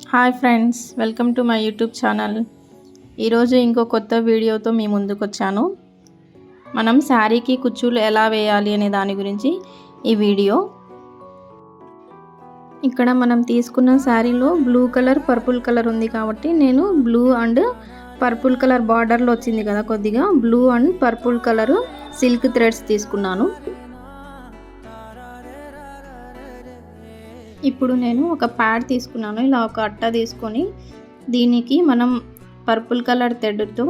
Hi friends, welcome to my YouTube channel. ఈరోజు ఇంకో కొత్త వీడియోతో మీ ముందుకు వచ్చాను. మనం శారీకి కుచ్చులు ఎలా వేయాలి అనే దాని గురించి ఈ వీడియో. ఇక్కడ మనం తీసుకున్న శారీలో బ్లూ కలర్ పర్పుల్ కలర్ ఉంది కాబట్టి నేను బ్లూ అండ్ పర్పుల్ కలర్ బార్డర్లో వచ్చింది కదా, కొద్దిగా blue and purple colour silk threads తీసుకున్నాను. ఇప్పుడు నేను ఒక ప్యాడ్ తీసుకున్నాను. ఇలా ఒక అట్ట తీసుకొని దీనికి మనం పర్పుల్ కలర్ థ్రెడ్తో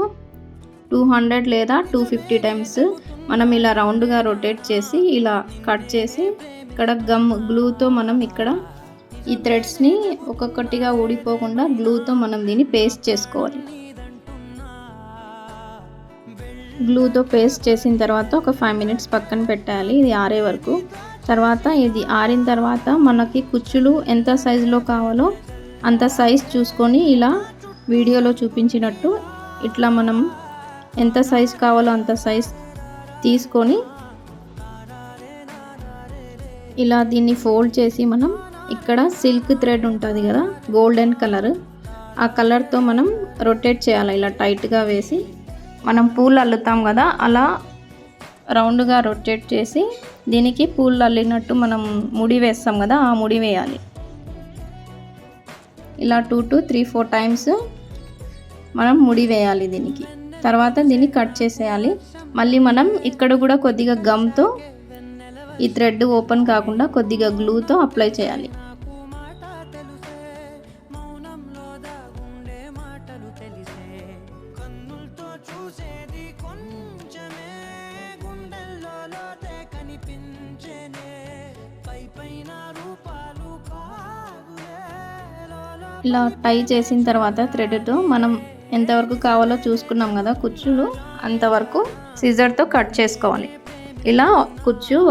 200 లేదా 250 టైమ్స్ మనం ఇలా రౌండ్గా రొటేట్ చేసి ఇలా కట్ చేసి ఇక్కడ గ్లూతో మనం ఇక్కడ ఈ థ్రెడ్స్ని ఒక్కొక్కటిగా ఊడిపోకుండా గ్లూతో మనం దీన్ని పేస్ట్ చేసుకోవాలి. గ్లూతో పేస్ట్ చేసిన తర్వాత ఒక 5 మినిట్స్ పక్కన పెట్టాలి, ఇది ఆరే వరకు. తర్వాత ఇది ఆరిన తర్వాత మనకి కుచ్చులు ఎంత సైజులో కావాలో అంత సైజ్ చూసుకొని ఇలా వీడియోలో చూపించినట్టు ఇట్లా మనం ఎంత సైజ్ కావాలో అంత సైజ్ తీసుకొని ఇలా దీన్ని ఫోల్డ్ చేసి మనం ఇక్కడ సిల్క్ థ్రెడ్ ఉంటుంది కదా, గోల్డెన్ కలర్, ఆ కలర్తో మనం రొటేట్ చేయాలి. ఇలా టైట్గా వేసి మనం పూలు అల్లుతాం కదా, అలా రౌండ్గా రొటేట్ చేసి దీనికి పూలు అల్లినట్టు మనం ముడి వేస్తాం కదా, ఆ ముడి వేయాలి. ఇలా 2 to 3-4 టైమ్స్ మనం ముడి వేయాలి దీనికి. తర్వాత దీన్ని కట్ చేసేయాలి. మళ్ళీ మనం ఇక్కడ కూడా కొద్దిగా గమ్తో ఈ థ్రెడ్ ఓపెన్ కాకుండా కొద్దిగా గ్లూతో అప్లై చేయాలి. ఇలా టై చేసిన తర్వాత థ్రెడ్తో మనం ఎంతవరకు కావాలో చూసుకున్నాం కదా కుచ్చులు, అంతవరకు సిజర్తో కట్ చేసుకోవాలి. ఇలా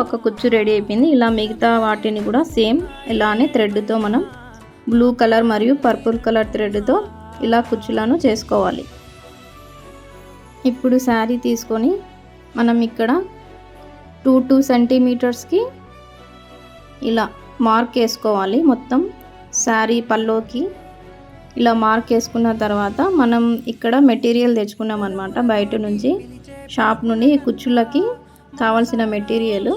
ఒక కుచ్చు రెడీ అయిపోయింది. ఇలా మిగతా వాటిని కూడా సేమ్ ఇలానే థ్రెడ్తో మనం బ్లూ కలర్ మరియు పర్పుల్ కలర్ థ్రెడ్తో ఇలా కుచ్చులను చేసుకోవాలి. ఇప్పుడు శారీ తీసుకొని మనం ఇక్కడ 2 సెంటీమీటర్స్కి ఇలా మార్క్ వేసుకోవాలి. మొత్తం శారీ పల్లోకి ఇలా మార్క్ వేసుకున్న తర్వాత మనం ఇక్కడ మెటీరియల్ తెచ్చుకున్నాం అన్నమాట బయట నుంచి, షాప్ నుండి. కుచ్చులకి కావాల్సిన మెటీరియల్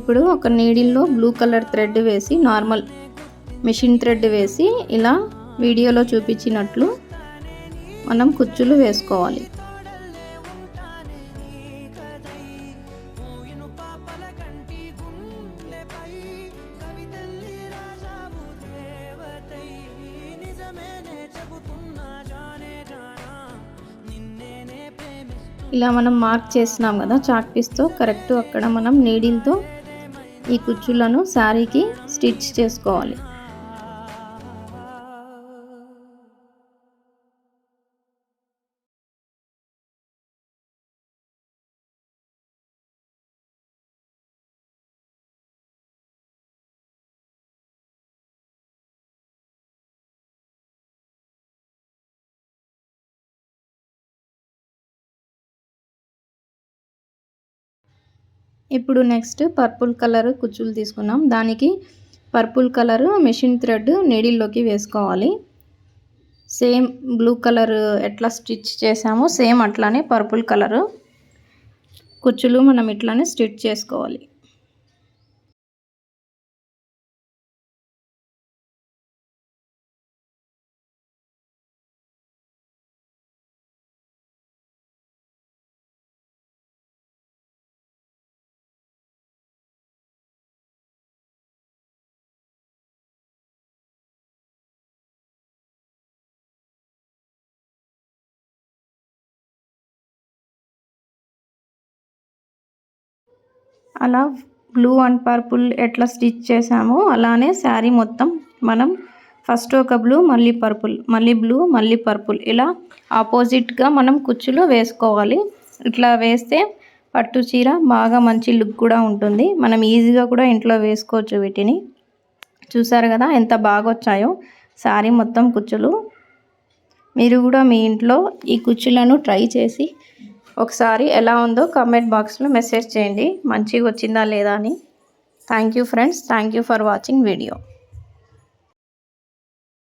ఇప్పుడు ఒక నీడిల్లో బ్లూ కలర్ థ్రెడ్ వేసి, నార్మల్ మిషన్ థ్రెడ్ వేసి ఇలా వీడియోలో చూపించినట్లు మనం కుచ్చులు వేసుకోవాలి. ఇలా మనం మార్క్ చేసినాం కదా చాక్ పీస్తో, కరెక్ట్ అక్కడ మనం నీడిల్తో ఈ కుచ్చులను శారీకి స్టిచ్ చేసుకోవాలి. ఇప్పుడు నెక్స్ట్ పర్పుల్ కలర్ కుచ్చులు తీసుకున్నాం. దానికి పర్పుల్ కలర్ మెషిన్ థ్రెడ్ నీడిల్లోకి వేసుకోవాలి. సేమ్ బ్లూ కలర్ ఎట్లా స్టిచ్ చేసామో సేమ్ అట్లానే పర్పుల్ కలర్ కుచ్చులు మనం ఇట్లానే స్టిచ్ చేసుకోవాలి. అలా బ్లూ అండ్ పర్పుల్ ఎట్లా స్టిచ్ చేసామో అలానే శారీ మొత్తం మనం ఫస్ట్ ఒక బ్లూ, మళ్ళీ పర్పుల్, మళ్ళీ బ్లూ, మళ్ళీ పర్పుల్, ఇలా ఆపోజిట్గా మనం కుచ్చులో వేసుకోవాలి. ఇట్లా వేస్తే పట్టు చీర బాగా మంచి లుక్ కూడా ఉంటుంది. మనం ఈజీగా కూడా ఇంట్లో వేసుకోవచ్చు వీటిని. చూసారు కదా ఎంత బాగా వచ్చాయో శారీ మొత్తం కుచ్చులు. మీరు కూడా మీ ఇంట్లో ఈ కుచ్చులను ట్రై చేసి ఒకసారి ఎలా ఉందో కామెంట్ బాక్స్లో మెసేజ్ చేయండి, మంచిగా వచ్చిందా లేదా అని. Thank you friends, thank you for watching video.